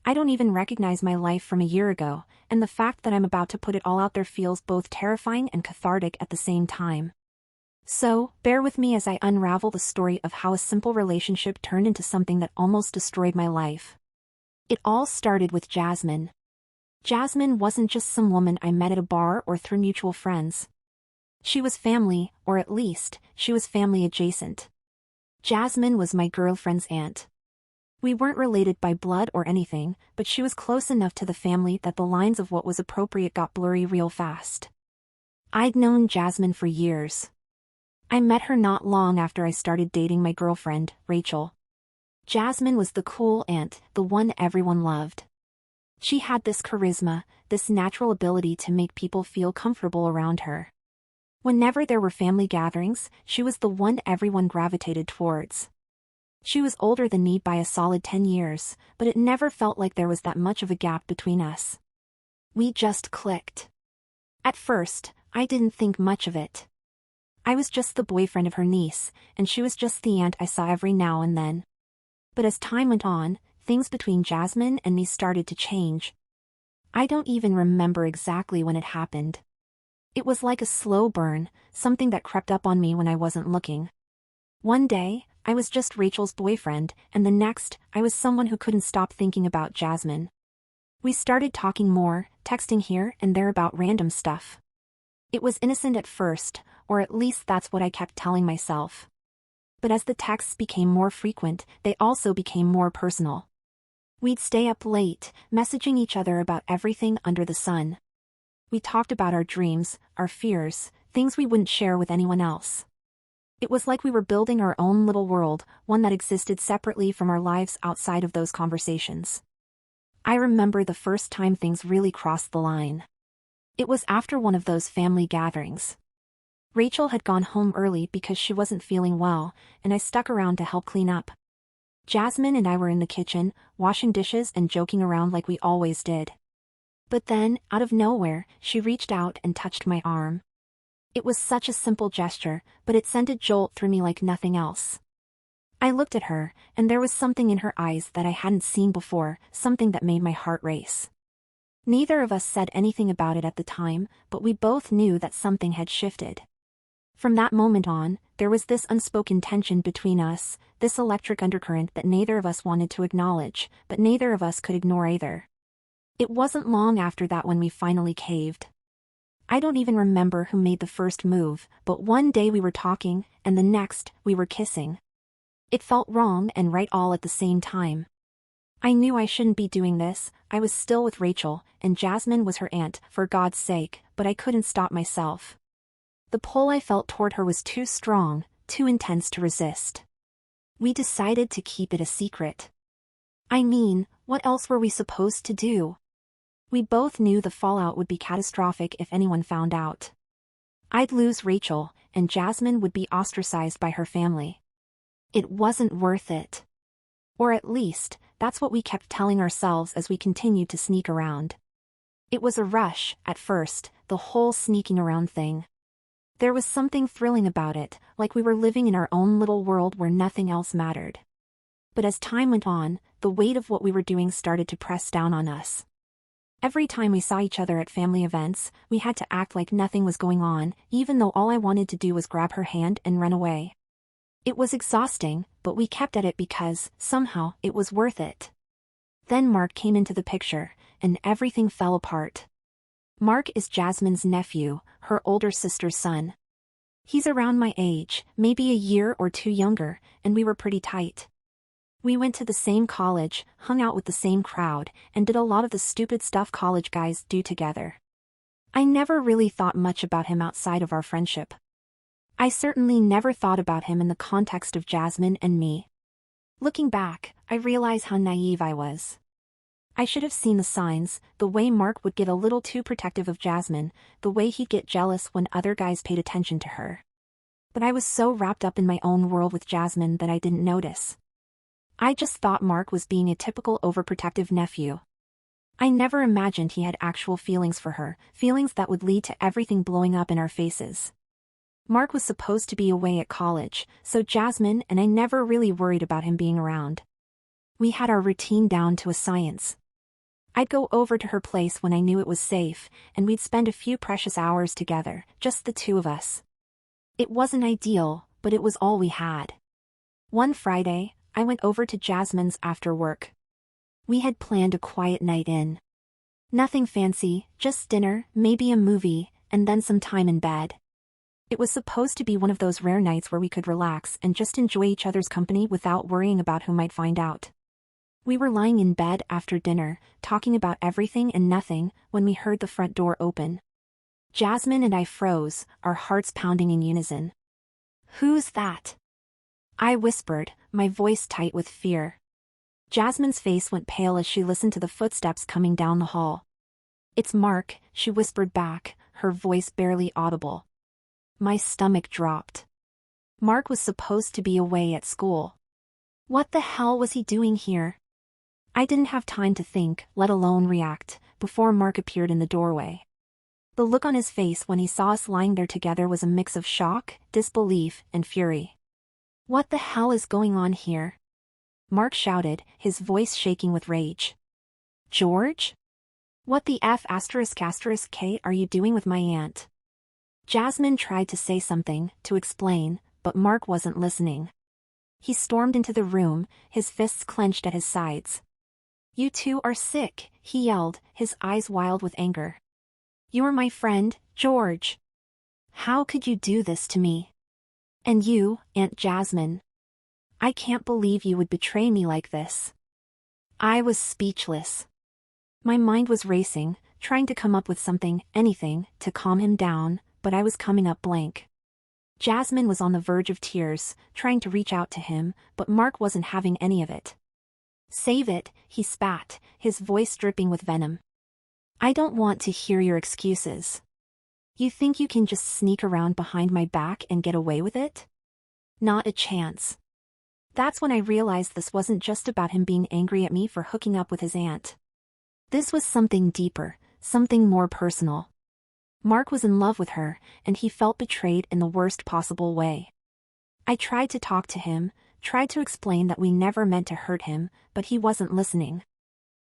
I don't even recognize my life from a year ago, and the fact that I'm about to put it all out there feels both terrifying and cathartic at the same time. So, bear with me as I unravel the story of how a simple relationship turned into something that almost destroyed my life. It all started with Jasmine. Jasmine wasn't just some woman I met at a bar or through mutual friends. She was family, or at least, she was family adjacent. Jasmine was my girlfriend's aunt. We weren't related by blood or anything, but she was close enough to the family that the lines of what was appropriate got blurry real fast. I'd known Jasmine for years. I met her not long after I started dating my girlfriend, Rachel. Jasmine was the cool aunt, the one everyone loved. She had this charisma, this natural ability to make people feel comfortable around her. Whenever there were family gatherings, she was the one everyone gravitated towards. She was older than me by a solid 10 years, but it never felt like there was that much of a gap between us. We just clicked. At first, I didn't think much of it. I was just the boyfriend of her niece, and she was just the aunt I saw every now and then. But as time went on, things between Jasmine and me started to change. I don't even remember exactly when it happened. It was like a slow burn, something that crept up on me when I wasn't looking. One day, I was just Rachel's boyfriend, and the next, I was someone who couldn't stop thinking about Jasmine. We started talking more, texting here and there about random stuff. It was innocent at first, or at least that's what I kept telling myself. But as the texts became more frequent, they also became more personal. We'd stay up late, messaging each other about everything under the sun. We talked about our dreams, our fears, things we wouldn't share with anyone else. It was like we were building our own little world, one that existed separately from our lives outside of those conversations. I remember the first time things really crossed the line. It was after one of those family gatherings. Rachel had gone home early because she wasn't feeling well, and I stuck around to help clean up. Jasmine and I were in the kitchen, washing dishes and joking around like we always did. But then, out of nowhere, she reached out and touched my arm. It was such a simple gesture, but it sent a jolt through me like nothing else. I looked at her, and there was something in her eyes that I hadn't seen before, something that made my heart race. Neither of us said anything about it at the time, but we both knew that something had shifted. From that moment on, there was this unspoken tension between us, this electric undercurrent that neither of us wanted to acknowledge, but neither of us could ignore either. It wasn't long after that when we finally caved. I don't even remember who made the first move, but one day we were talking, and the next, we were kissing. It felt wrong and right all at the same time. I knew I shouldn't be doing this, I was still with Rachel, and Jasmine was her aunt, for God's sake, but I couldn't stop myself. The pull I felt toward her was too strong, too intense to resist. We decided to keep it a secret. I mean, what else were we supposed to do? We both knew the fallout would be catastrophic if anyone found out. I'd lose Rachel, and Jasmine would be ostracized by her family. It wasn't worth it. Or at least, that's what we kept telling ourselves as we continued to sneak around. It was a rush, at first, the whole sneaking around thing. There was something thrilling about it, like we were living in our own little world where nothing else mattered. But as time went on, the weight of what we were doing started to press down on us. Every time we saw each other at family events, we had to act like nothing was going on, even though all I wanted to do was grab her hand and run away. It was exhausting, but we kept at it because, somehow, it was worth it. Then Mark came into the picture, and everything fell apart. Mark is Jasmine's nephew, her older sister's son. He's around my age, maybe a year or two younger, and we were pretty tight. We went to the same college, hung out with the same crowd, and did a lot of the stupid stuff college guys do together. I never really thought much about him outside of our friendship. I certainly never thought about him in the context of Jasmine and me. Looking back, I realize how naive I was. I should have seen the signs, the way Mark would get a little too protective of Jasmine, the way he'd get jealous when other guys paid attention to her. But I was so wrapped up in my own world with Jasmine that I didn't notice. I just thought Mark was being a typical overprotective nephew. I never imagined he had actual feelings for her, feelings that would lead to everything blowing up in our faces. Mark was supposed to be away at college, so Jasmine and I never really worried about him being around. We had our routine down to a science. I'd go over to her place when I knew it was safe, and we'd spend a few precious hours together, just the two of us. It wasn't ideal, but it was all we had. One Friday, I went over to Jasmine's after work. We had planned a quiet night in. Nothing fancy, just dinner, maybe a movie, and then some time in bed. It was supposed to be one of those rare nights where we could relax and just enjoy each other's company without worrying about who might find out. We were lying in bed after dinner, talking about everything and nothing, when we heard the front door open. Jasmine and I froze, our hearts pounding in unison. "Who's that?" I whispered, my voice tight with fear. Jasmine's face went pale as she listened to the footsteps coming down the hall. "It's Mark," she whispered back, her voice barely audible. My stomach dropped. Mark was supposed to be away at school. What the hell was he doing here? I didn't have time to think, let alone react, before Mark appeared in the doorway. The look on his face when he saw us lying there together was a mix of shock, disbelief, and fury. "What the hell is going on here?" Mark shouted, his voice shaking with rage. "George? What the F*** are you doing with my aunt?" Jasmine tried to say something, to explain, but Mark wasn't listening. He stormed into the room, his fists clenched at his sides. "You two are sick," he yelled, his eyes wild with anger. "You're my friend, George. How could you do this to me? And you, Aunt Jasmine. I can't believe you would betray me like this." I was speechless. My mind was racing, trying to come up with something, anything, to calm him down, but I was coming up blank. Jasmine was on the verge of tears, trying to reach out to him, but Mark wasn't having any of it. "Save it," he spat, his voice dripping with venom. "I don't want to hear your excuses. You think you can just sneak around behind my back and get away with it? Not a chance." That's when I realized this wasn't just about him being angry at me for hooking up with his aunt. This was something deeper, something more personal. Mark was in love with her, and he felt betrayed in the worst possible way. I tried to talk to him, tried to explain that we never meant to hurt him, but he wasn't listening.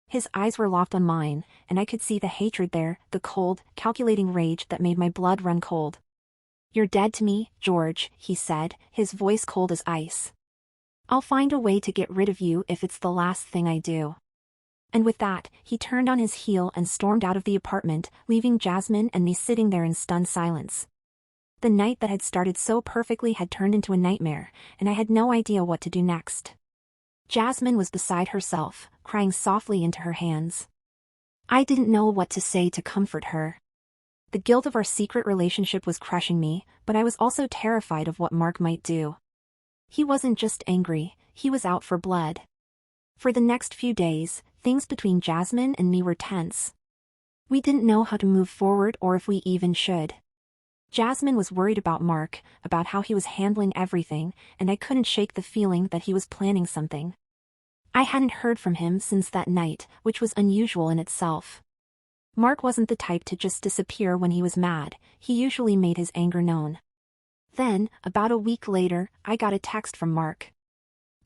His eyes were locked on mine, and I could see the hatred there, the cold, calculating rage that made my blood run cold. "You're dead to me, George," he said, his voice cold as ice. "I'll find a way to get rid of you if it's the last thing I do." And with that, he turned on his heel and stormed out of the apartment, leaving Jasmine and me sitting there in stunned silence. The night that had started so perfectly had turned into a nightmare, and I had no idea what to do next. Jasmine was beside herself, crying softly into her hands. I didn't know what to say to comfort her. The guilt of our secret relationship was crushing me, but I was also terrified of what Mark might do. He wasn't just angry, he was out for blood. For the next few days, things between Jasmine and me were tense. We didn't know how to move forward or if we even should. Jasmine was worried about Mark, about how he was handling everything, and I couldn't shake the feeling that he was planning something. I hadn't heard from him since that night, which was unusual in itself. Mark wasn't the type to just disappear when he was mad, he usually made his anger known. Then, about a week later, I got a text from Mark.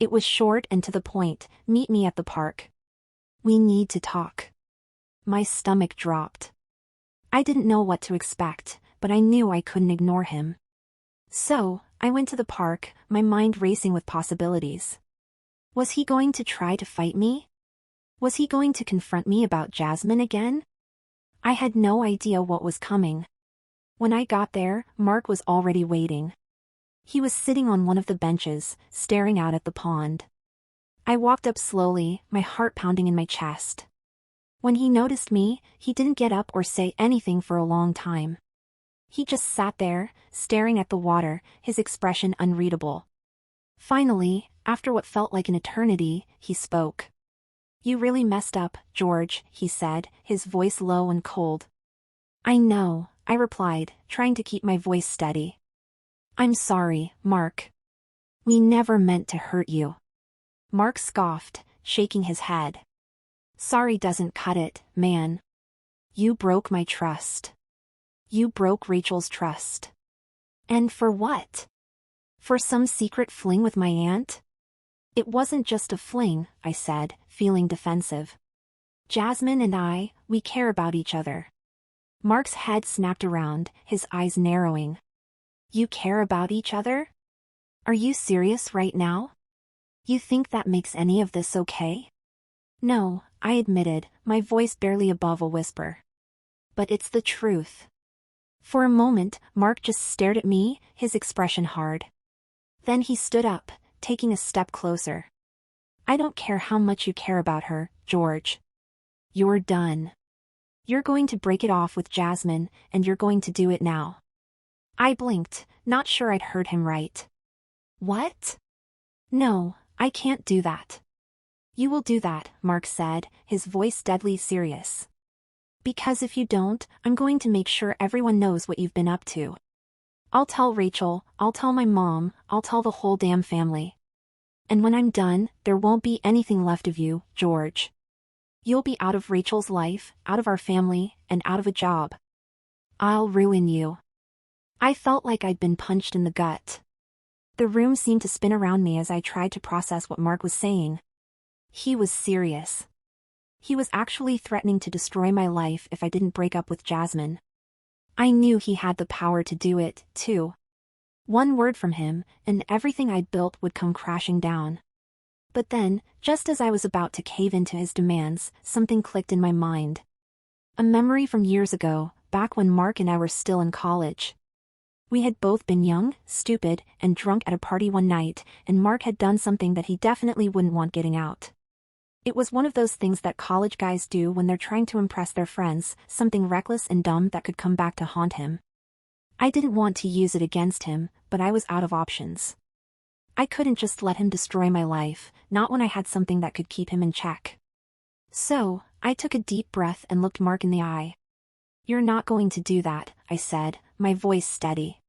It was short and to the point, "Meet me at the park. We need to talk." My stomach dropped. I didn't know what to expect, but I knew I couldn't ignore him. So, I went to the park, my mind racing with possibilities. Was he going to try to fight me? Was he going to confront me about Jasmine again? I had no idea what was coming. When I got there, Mark was already waiting. He was sitting on one of the benches, staring out at the pond. I walked up slowly, my heart pounding in my chest. When he noticed me, he didn't get up or say anything for a long time. He just sat there, staring at the water, his expression unreadable. Finally, after what felt like an eternity, he spoke. "You really messed up, George," he said, his voice low and cold. "I know," I replied, trying to keep my voice steady. "I'm sorry, Mark. We never meant to hurt you." Mark scoffed, shaking his head. "Sorry doesn't cut it, man. You broke my trust. You broke Rachel's trust. And for what? For some secret fling with my aunt?" "It wasn't just a fling," I said, feeling defensive. Jasmine and I, we care about each other. Mark's head snapped around, his eyes narrowing. You care about each other? Are you serious right now? You think that makes any of this okay? No, I admitted, my voice barely above a whisper. But it's the truth. For a moment, Mark just stared at me, his expression hard. Then he stood up, taking a step closer. I don't care how much you care about her, George. You're done. You're going to break it off with Jasmine, and you're going to do it now. I blinked, not sure I'd heard him right. What? No, I can't do that. You will do that, Mark said, his voice deadly serious. Because if you don't, I'm going to make sure everyone knows what you've been up to. I'll tell Rachel, I'll tell my mom, I'll tell the whole damn family. And when I'm done, there won't be anything left of you, George. You'll be out of Rachel's life, out of our family, and out of a job. I'll ruin you. I felt like I'd been punched in the gut. The room seemed to spin around me as I tried to process what Mark was saying. He was serious. He was actually threatening to destroy my life if I didn't break up with Jasmine. I knew he had the power to do it, too. One word from him, and everything I'd built would come crashing down. But then, just as I was about to cave into his demands, something clicked in my mind. A memory from years ago, back when Mark and I were still in college. We had both been young, stupid, and drunk at a party one night, and Mark had done something that he definitely wouldn't want getting out. It was one of those things that college guys do when they're trying to impress their friends, something reckless and dumb that could come back to haunt him. I didn't want to use it against him, but I was out of options. I couldn't just let him destroy my life, not when I had something that could keep him in check. So, I took a deep breath and looked Mark in the eye. You're not going to do that, I said, my voice steady.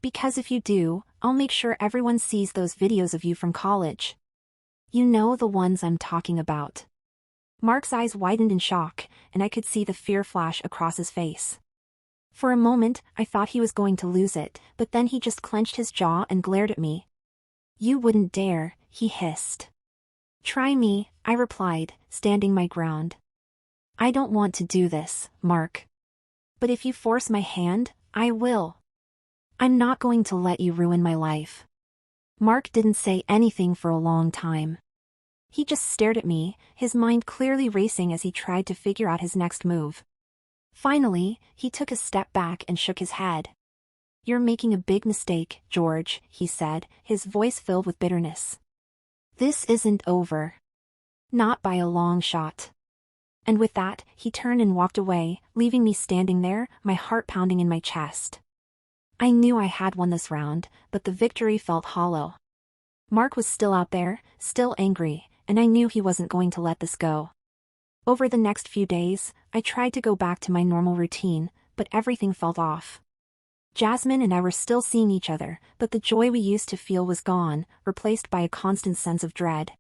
Because if you do, I'll make sure everyone sees those videos of you from college. You know the ones I'm talking about. Mark's eyes widened in shock, and I could see the fear flash across his face. For a moment, I thought he was going to lose it, but then he just clenched his jaw and glared at me. You wouldn't dare, he hissed. Try me, I replied, standing my ground. I don't want to do this, Mark. But if you force my hand, I will. I'm not going to let you ruin my life. Mark didn't say anything for a long time. He just stared at me, his mind clearly racing as he tried to figure out his next move. Finally, he took a step back and shook his head. You're making a big mistake, George, he said, his voice filled with bitterness. This isn't over. Not by a long shot. And with that, he turned and walked away, leaving me standing there, my heart pounding in my chest. I knew I had won this round, but the victory felt hollow. Mark was still out there, still angry, and I knew he wasn't going to let this go. Over the next few days, I tried to go back to my normal routine, but everything felt off. Jasmine and I were still seeing each other, but the joy we used to feel was gone, replaced by a constant sense of dread.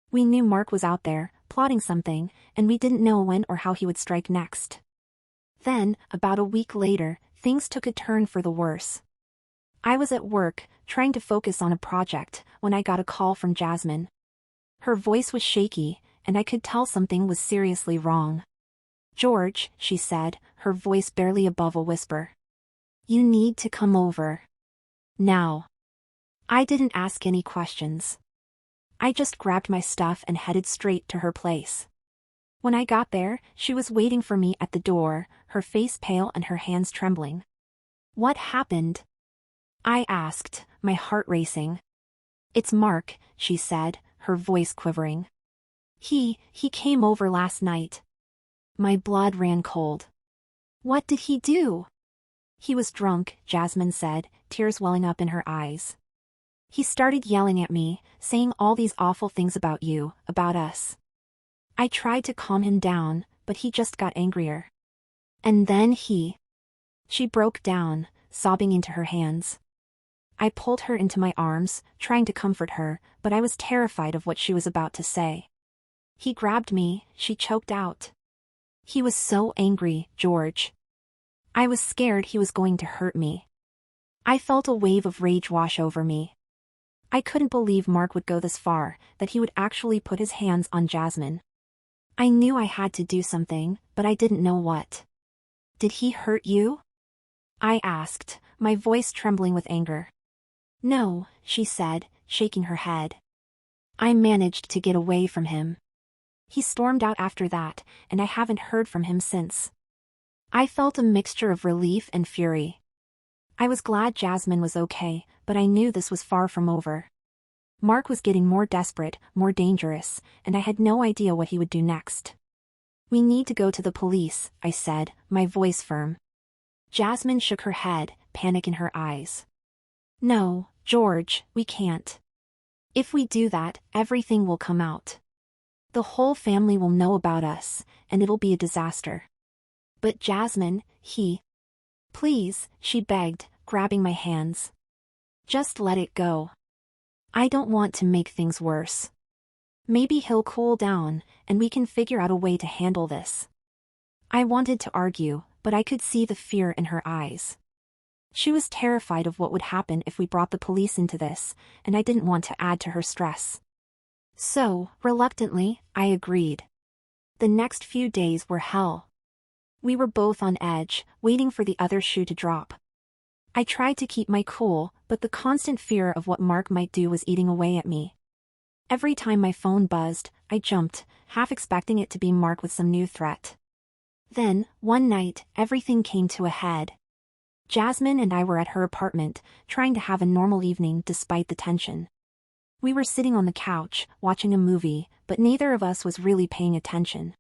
We knew Mark was out there, plotting something, and we didn't know when or how he would strike next. Then, about a week later, things took a turn for the worse. I was at work, trying to focus on a project, when I got a call from Jasmine. Her voice was shaky, and I could tell something was seriously wrong. George, she said, her voice barely above a whisper. You need to come over. Now. I didn't ask any questions. I just grabbed my stuff and headed straight to her place. When I got there, she was waiting for me at the door, her face pale and her hands trembling. What happened? I asked, my heart racing. It's Mark, she said, her voice quivering. He came over last night. My blood ran cold. What did he do? He was drunk, Jasmine said, tears welling up in her eyes. He started yelling at me, saying all these awful things about you, about us. I tried to calm him down, but he just got angrier. And then She broke down, sobbing into her hands. I pulled her into my arms, trying to comfort her, but I was terrified of what she was about to say. He grabbed me, she choked out. He was so angry, George. I was scared he was going to hurt me. I felt a wave of rage wash over me. I couldn't believe Mark would go this far, that he would actually put his hands on Jasmine. I knew I had to do something, but I didn't know what. Did he hurt you? I asked, my voice trembling with anger. No, she said, shaking her head. I managed to get away from him. He stormed out after that, and I haven't heard from him since. I felt a mixture of relief and fury. I was glad Jasmine was okay, but I knew this was far from over. Mark was getting more desperate, more dangerous, and I had no idea what he would do next. We need to go to the police, I said, my voice firm. Jasmine shook her head, panic in her eyes. No, George, we can't. If we do that, everything will come out. The whole family will know about us, and it'll be a disaster. But Jasmine, Please, she begged, grabbing my hands. Just let it go. I don't want to make things worse. Maybe he'll cool down, and we can figure out a way to handle this. I wanted to argue, but I could see the fear in her eyes. She was terrified of what would happen if we brought the police into this, and I didn't want to add to her stress. So, reluctantly, I agreed. The next few days were hell. We were both on edge, waiting for the other shoe to drop. I tried to keep my cool, but the constant fear of what Mark might do was eating away at me. Every time my phone buzzed, I jumped, half expecting it to be Mark with some new threat. Then, one night, everything came to a head. Jasmine and I were at her apartment, trying to have a normal evening despite the tension. We were sitting on the couch, watching a movie, but neither of us was really paying attention.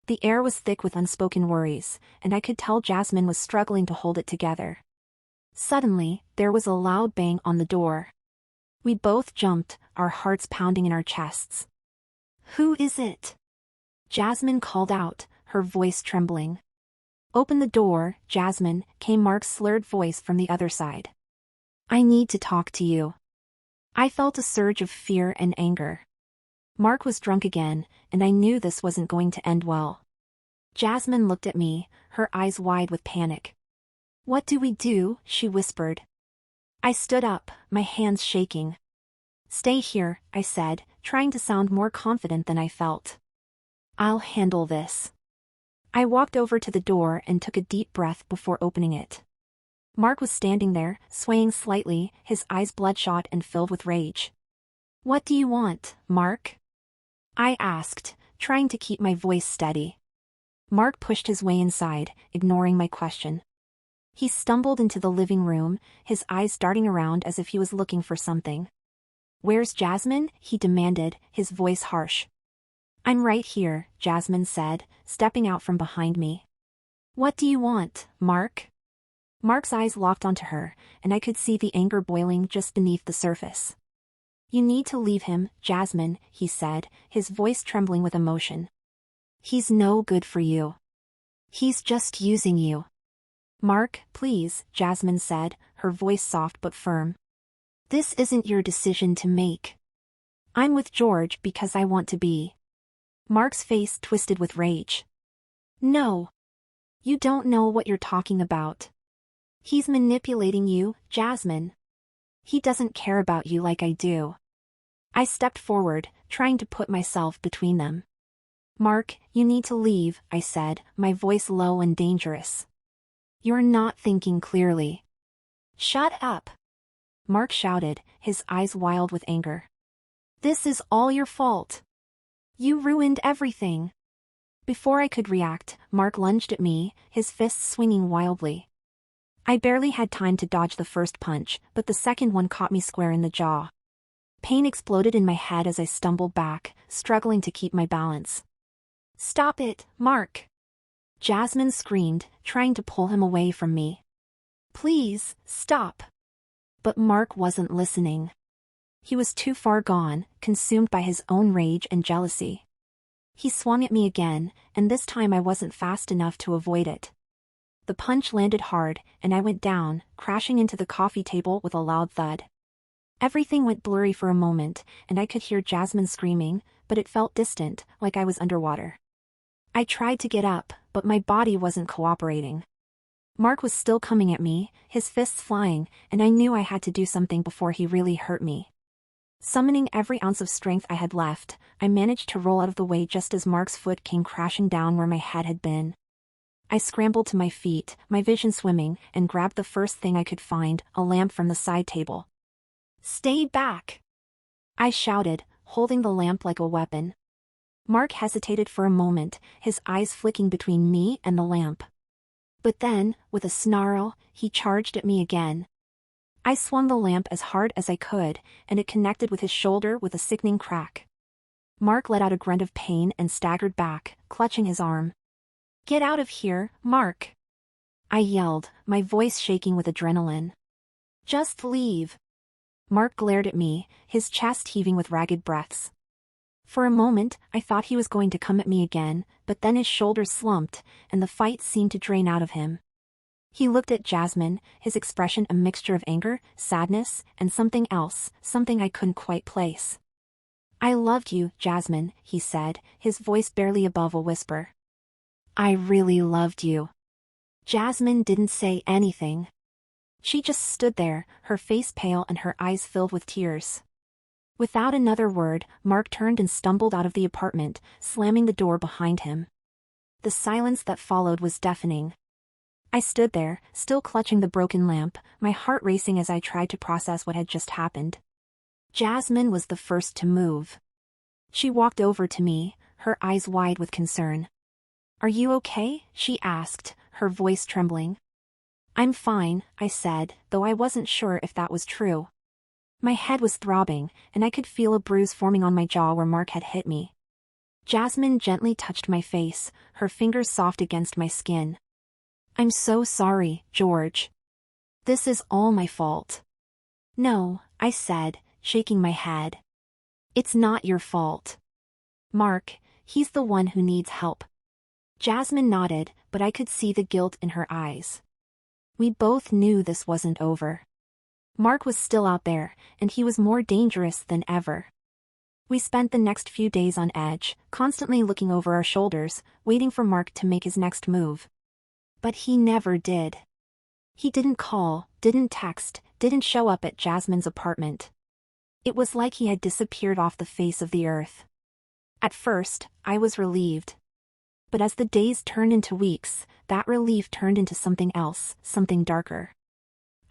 The air was thick with unspoken worries, and I could tell Jasmine was struggling to hold it together. Suddenly, there was a loud bang on the door. We both jumped, our hearts pounding in our chests. Who is it? Jasmine called out, her voice trembling. Open the door, Jasmine, came Mark's slurred voice from the other side. I need to talk to you. I felt a surge of fear and anger. Mark was drunk again, and I knew this wasn't going to end well. Jasmine looked at me, her eyes wide with panic. What do we do? She whispered. I stood up, my hands shaking. Stay here, I said, trying to sound more confident than I felt. I'll handle this. I walked over to the door and took a deep breath before opening it. Mark was standing there, swaying slightly, his eyes bloodshot and filled with rage. What do you want, Mark? I asked, trying to keep my voice steady. Mark pushed his way inside, ignoring my question. He stumbled into the living room, his eyes darting around as if he was looking for something. Where's Jasmine? He demanded, his voice harsh. I'm right here, Jasmine said, stepping out from behind me. What do you want, Mark? Mark's eyes locked onto her, and I could see the anger boiling just beneath the surface. You need to leave him, Jasmine, he said, his voice trembling with emotion. He's no good for you. He's just using you. Mark, please, Jasmine said, her voice soft but firm. This isn't your decision to make. I'm with George because I want to be. Mark's face twisted with rage. No. You don't know what you're talking about. He's manipulating you, Jasmine. He doesn't care about you like I do. I stepped forward, trying to put myself between them. Mark, you need to leave, I said, my voice low and dangerous. You're not thinking clearly. Shut up. Mark shouted, his eyes wild with anger. This is all your fault. You ruined everything. Before I could react, Mark lunged at me, his fists swinging wildly. I barely had time to dodge the first punch, but the second one caught me square in the jaw. Pain exploded in my head as I stumbled back, struggling to keep my balance. Stop it, Mark! Jasmine screamed, trying to pull him away from me. Please, stop! But Mark wasn't listening. He was too far gone, consumed by his own rage and jealousy. He swung at me again, and this time I wasn't fast enough to avoid it. The punch landed hard, and I went down, crashing into the coffee table with a loud thud. Everything went blurry for a moment, and I could hear Jasmine screaming, but it felt distant, like I was underwater. I tried to get up, but my body wasn't cooperating. Mark was still coming at me, his fists flying, and I knew I had to do something before he really hurt me. Summoning every ounce of strength I had left, I managed to roll out of the way just as Mark's foot came crashing down where my head had been. I scrambled to my feet, my vision swimming, and grabbed the first thing I could find, a lamp from the side table. "Stay back!" I shouted, holding the lamp like a weapon. Mark hesitated for a moment, his eyes flicking between me and the lamp. But then, with a snarl, he charged at me again. I swung the lamp as hard as I could, and it connected with his shoulder with a sickening crack. Mark let out a grunt of pain and staggered back, clutching his arm. "Get out of here, Mark!" I yelled, my voice shaking with adrenaline. "Just leave!" Mark glared at me, his chest heaving with ragged breaths. For a moment, I thought he was going to come at me again, but then his shoulders slumped, and the fight seemed to drain out of him. He looked at Jasmine, his expression a mixture of anger, sadness, and something else, something I couldn't quite place. "I loved you, Jasmine," he said, his voice barely above a whisper. "I really loved you." Jasmine didn't say anything. She just stood there, her face pale and her eyes filled with tears. Without another word, Mark turned and stumbled out of the apartment, slamming the door behind him. The silence that followed was deafening. I stood there, still clutching the broken lamp, my heart racing as I tried to process what had just happened. Jasmine was the first to move. She walked over to me, her eyes wide with concern. "Are you okay?" she asked, her voice trembling. "I'm fine," I said, though I wasn't sure if that was true. My head was throbbing, and I could feel a bruise forming on my jaw where Mark had hit me. Jasmine gently touched my face, her fingers soft against my skin. "I'm so sorry, George. This is all my fault." "No," I said, shaking my head. "It's not your fault. Mark, he's the one who needs help." Jasmine nodded, but I could see the guilt in her eyes. We both knew this wasn't over. Mark was still out there, and he was more dangerous than ever. We spent the next few days on edge, constantly looking over our shoulders, waiting for Mark to make his next move. But he never did. He didn't call, didn't text, didn't show up at Jasmine's apartment. It was like he had disappeared off the face of the earth. At first, I was relieved. But as the days turned into weeks, that relief turned into something else, something darker.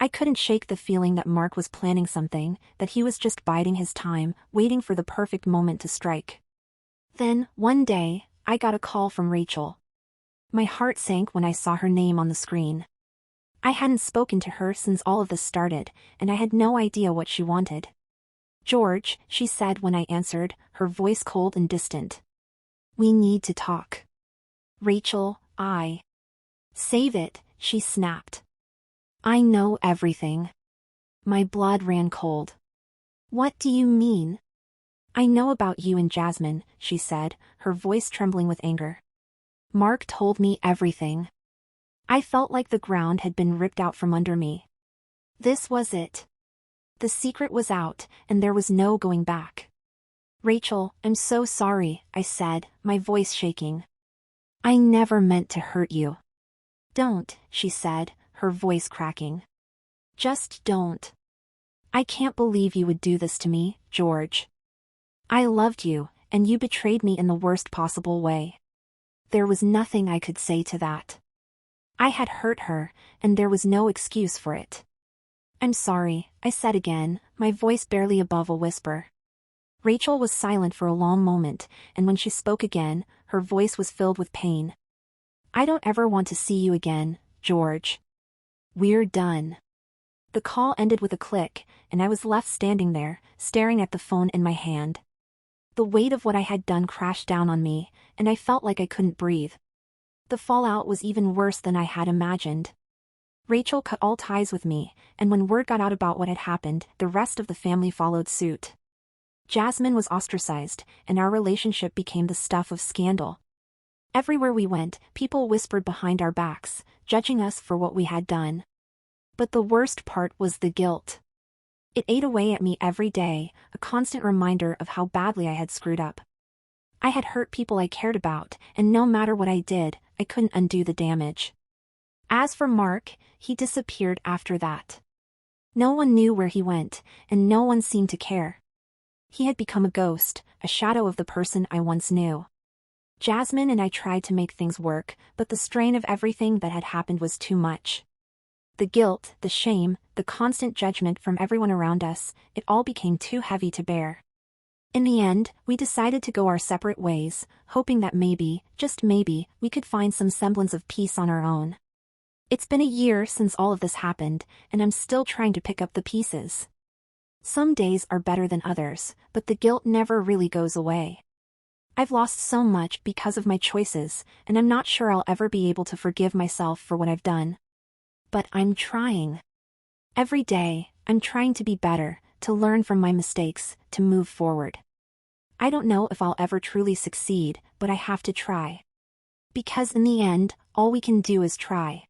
I couldn't shake the feeling that Mark was planning something, that he was just biding his time, waiting for the perfect moment to strike. Then, one day, I got a call from Rachel. My heart sank when I saw her name on the screen. I hadn't spoken to her since all of this started, and I had no idea what she wanted. "George," she said when I answered, her voice cold and distant. "We need to talk." "Rachel, Save it," she snapped. "I know everything." My blood ran cold. "What do you mean?" "I know about you and Jasmine," she said, her voice trembling with anger. "Mark told me everything." I felt like the ground had been ripped out from under me. This was it. The secret was out, and there was no going back. "Rachel, I'm so sorry," I said, my voice shaking. "I never meant to hurt you." "Don't," she said, her voice cracking. "Just don't. I can't believe you would do this to me, George. I loved you, and you betrayed me in the worst possible way." There was nothing I could say to that. I had hurt her, and there was no excuse for it. "I'm sorry," I said again, my voice barely above a whisper. Rachel was silent for a long moment, and when she spoke again, her voice was filled with pain. "I don't ever want to see you again, George. We're done." The call ended with a click, and I was left standing there, staring at the phone in my hand. The weight of what I had done crashed down on me, and I felt like I couldn't breathe. The fallout was even worse than I had imagined. Rachel cut all ties with me, and when word got out about what had happened, the rest of the family followed suit. Jasmine was ostracized, and our relationship became the stuff of scandal. Everywhere we went, people whispered behind our backs, judging us for what we had done. But the worst part was the guilt. It ate away at me every day, a constant reminder of how badly I had screwed up. I had hurt people I cared about, and no matter what I did, I couldn't undo the damage. As for Mark, he disappeared after that. No one knew where he went, and no one seemed to care. He had become a ghost, a shadow of the person I once knew. Jasmine and I tried to make things work, but the strain of everything that had happened was too much. The guilt, the shame, the constant judgment from everyone around us, it all became too heavy to bear. In the end, we decided to go our separate ways, hoping that maybe, just maybe, we could find some semblance of peace on our own. It's been a year since all of this happened, and I'm still trying to pick up the pieces. Some days are better than others, but the guilt never really goes away. I've lost so much because of my choices, and I'm not sure I'll ever be able to forgive myself for what I've done. But I'm trying. Every day, I'm trying to be better, to learn from my mistakes, to move forward. I don't know if I'll ever truly succeed, but I have to try. Because in the end, all we can do is try.